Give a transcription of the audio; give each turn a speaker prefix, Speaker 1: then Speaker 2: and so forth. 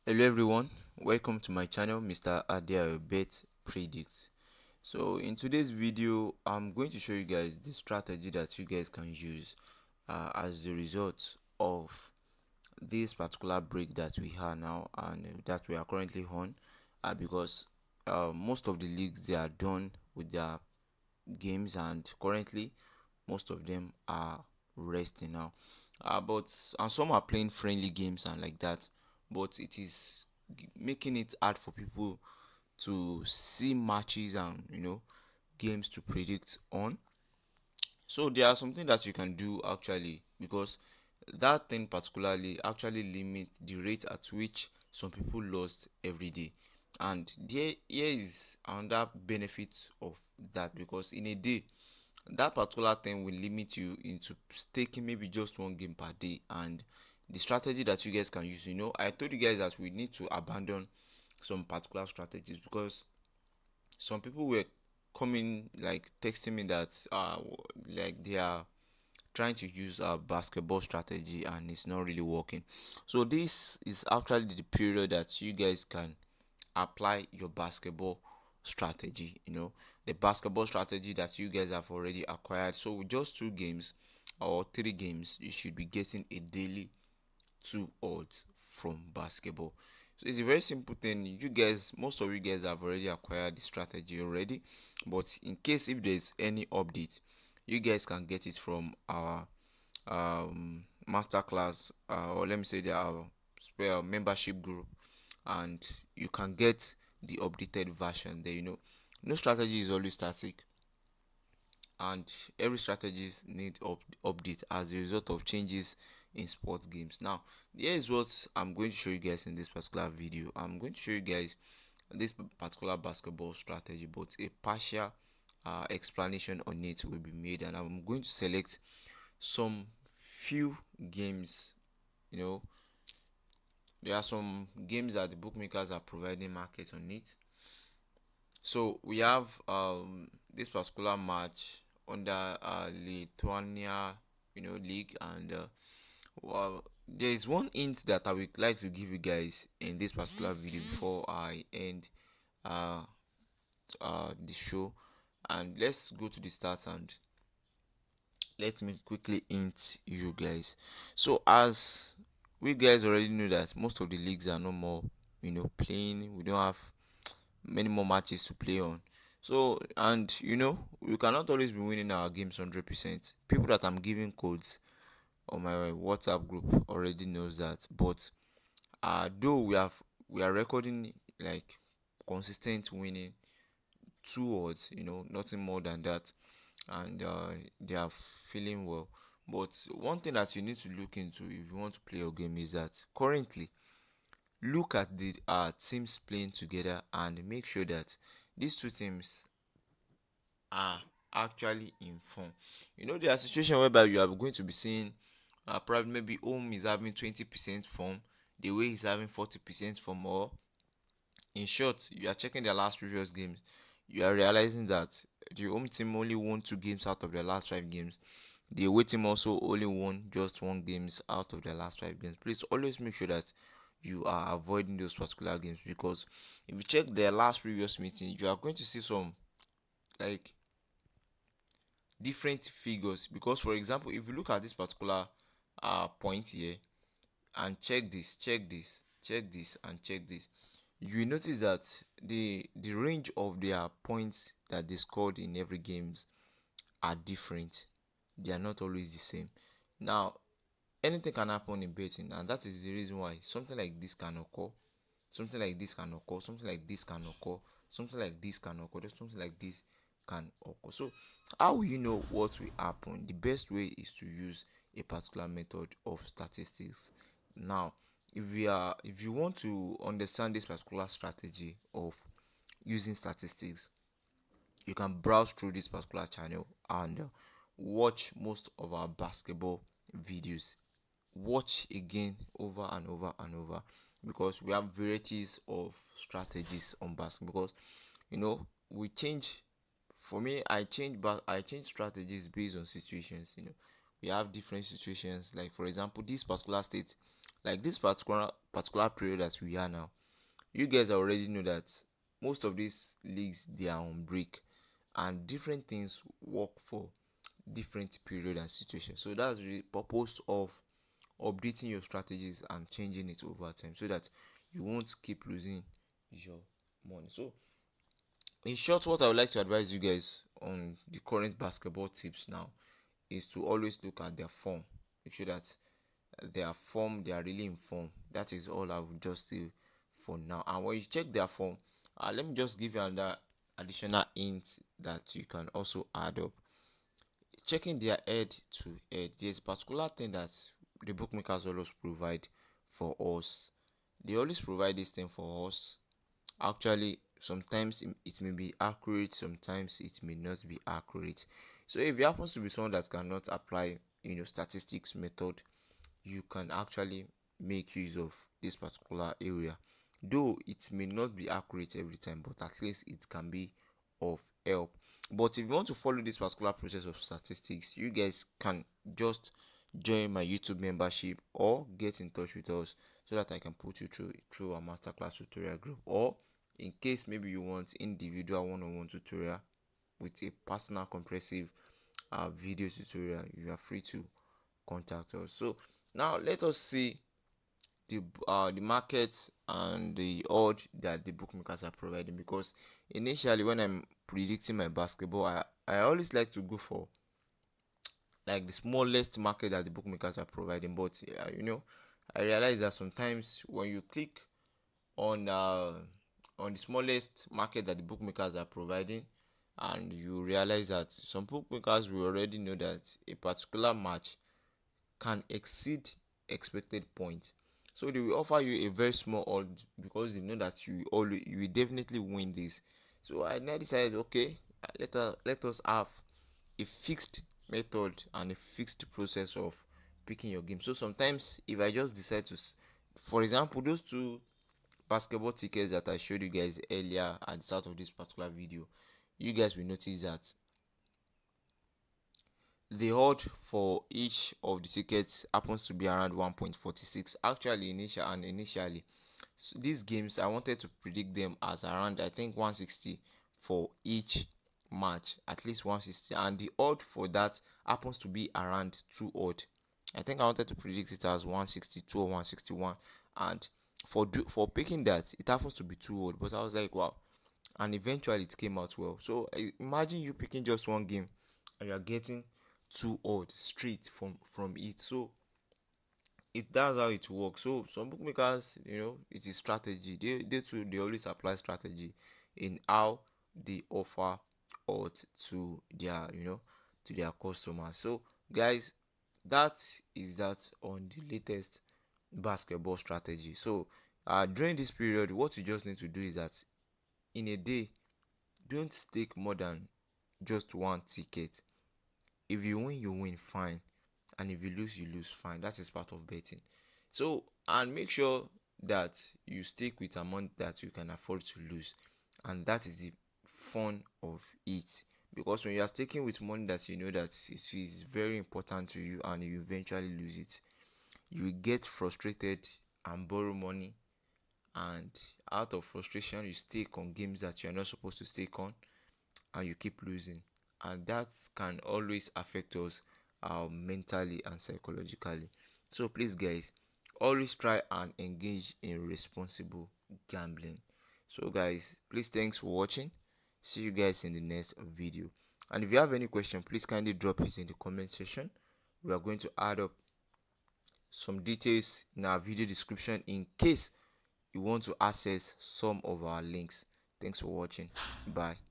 Speaker 1: Hello everyone, welcome to my channel Mr. Adia Bet Predicts. So in today's video I'm going to show you guys the strategy that you guys can use as the result of this particular break that we have now and that we are currently on, because most of the leagues they are done with their games and currently most of them are resting now. But and some are playing friendly games and like that, but it is making it hard for people to see matches and games to predict on. So there are something that you can do actually, because that thing particularly actually limit the rate at which some people lost every day. And here is another benefit of that, because in a day that particular thing will limit you into taking maybe just one game per day. And the strategy that you guys can use, I told you guys that we need to abandon some particular strategies, because some people were coming like texting me that like they are trying to use a basketball strategy and it's not really working. So this is actually the period that you guys can apply your basketball strategy, the basketball strategy that you guys have already acquired. So with just 2 games or 3 games you should be getting a daily 2 odds from basketball. So it's a very simple thing. You guys, most of you guys have already acquired the strategy already, but in case if there's any update, you guys can get it from our masterclass, or let me say our membership group, and you can get the updated version there. No strategy is always static, and every strategies need update as a result of changes in sport games. Now here is what I'm going to show you guys in this particular video. I'm going to show you guys this particular basketball strategy, but a partial explanation on it will be made, and I'm going to select some few games. you know there are some games that the bookmakers are providing market on it. So we have this particular match under Lithuania, league, and well, there is one hint that I would like to give you guys in this particular video before I end uh, the show. And let's go to the stats and let me quickly hint you guys. So as we guys already know that most of the leagues are no more, playing. We don't have many more matches to play on. So, and we cannot always be winning our games 100%. People that I'm giving codes on my WhatsApp group already knows that. But though we are recording like consistent winning 2 odds, nothing more than that, and they are feeling well. But one thing that you need to look into if you want to play your game is that currently look at the teams playing together and make sure that these two teams are actually in form. There are situations whereby you are going to be seeing probably maybe home is having 20% form, the way is having 40% form, or in short, you are checking their last previous games. You are realizing that the home team only won 2 games out of their last 5 games. The away team also only won just 1 games out of their last 5 games. Please always make sure that you are avoiding those particular games, because if you check their last previous meeting, you are going to see some like different figures. Because for example, if you look at this particular point here and check this and check this, you will notice that the range of their points that they scored in every games are different. They are not always the same. Now anything can happen in betting, and that is the reason why something like this can occur, something like this can occur, something like this can occur, something like this can occur, just something like this can occur. So how will you know what will happen? The best way is to use a particular method of statistics. Now if you want to understand this particular strategy of using statistics, you can browse through this particular channel and watch most of our basketball videos. Watch again over and over and over, because we have varieties of strategies on basketball. Because we change. For me, I change strategies based on situations. We have different situations. Like for example, this particular state Like this particular period that we are now, you guys already know that most of these leagues they are on break, and different things work for different period and situation. So that's the purpose of updating your strategies and changing it over time, so that you won't keep losing your money. So in short, what I would like to advise you guys on the current basketball tips now is to always look at their form. Make sure that their form, they are really in form. That is all I would just say for now. And when you check their form, let me just give you another additional hint that you can also add up. Checking their head to head, there's a particular thing that the bookmakers always provide for us. They always provide this thing for us. Actually, sometimes it may be accurate, sometimes it may not be accurate. So if you happen to be someone that cannot apply statistics method, you can actually make use of this particular area, though it may not be accurate every time, but at least it can be of help. But if you want to follow this particular process of statistics, you guys can just join my YouTube membership or get in touch with us, so that I can put you through a masterclass tutorial group, or in case maybe you want individual one-on-one tutorial with a personal comprehensive video tutorial, you are free to contact us. So now let us see the market and the odds that the bookmakers are providing, because initially when I'm predicting my basketball, I always like to go for like the smallest market that the bookmakers are providing. But I realize that sometimes when you click on the smallest market that the bookmakers are providing, and you realize that some bookmakers will already know that a particular match can exceed expected points, so they will offer you a very small odds because they know that you will definitely win this. So I now decided, okay, let us have a fixed method and a fixed process of picking your game. So sometimes if I just decide to for example, those two basketball tickets that I showed you guys earlier at the start of this particular video, you guys will notice that the odd for each of the tickets happens to be around 1.46. Actually, initially, so these games I wanted to predict them as around, I think, 160 for each match, at least 160, and the odd for that happens to be around 2 odd. I think I wanted to predict it as 162 or 161, and for picking that, it happens to be 2 odd. But I was like, wow, and eventually it came out well. So imagine you picking just one game and you are getting 2 odd straight from it. So that's how it works. So some bookmakers, it is strategy. They too, they always apply strategy in how they offer odds to their to their customers. So guys, that is that on the latest basketball strategy. So during this period, what you just need to do is that in a day, don't stake more than just one ticket. If you win, you win, fine. And if you lose, fine. That is part of betting. So, and make sure that you stick with amount that you can afford to lose. And that is the fun of it. Because when you are sticking with money that you know that it is very important to you and you eventually lose it, you will get frustrated and borrow money, and out of frustration you stake on games that you are not supposed to stake on, and you keep losing, and that can always affect us mentally and psychologically. So please guys, always try and engage in responsible gambling. So guys, please, thanks for watching. See you guys in the next video, and if you have any question, please kindly drop it in the comment section. We are going to add up some details in our video description in case you want to access some of our links. Thanks for watching. Bye.